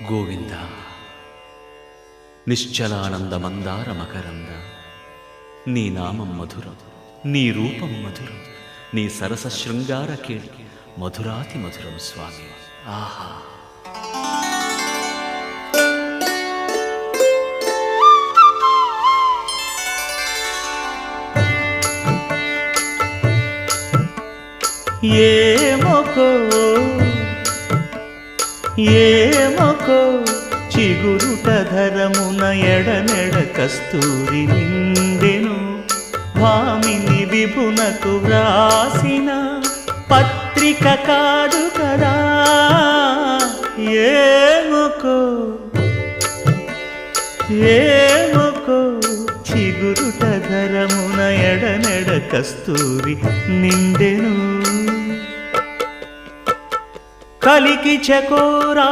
గోవింద నిశ్చలానంద మందార మకరంద నీ నామం మధురం, నీ రూపం మధురం, నీ సరస శృంగార కేళి మధురాతి మధురం స్వామి. ఆహా! ఏమొకో చిగురుట ధరమున ఎడనెడ కస్తూరి నిండెను, భామిని విభునకు వ్రాసిన పత్రిక కాదు కదా. ఏమొకో చిగురుట ధరమున ఎడనెడ కస్తూరి నిండెను, కలికి చకోరా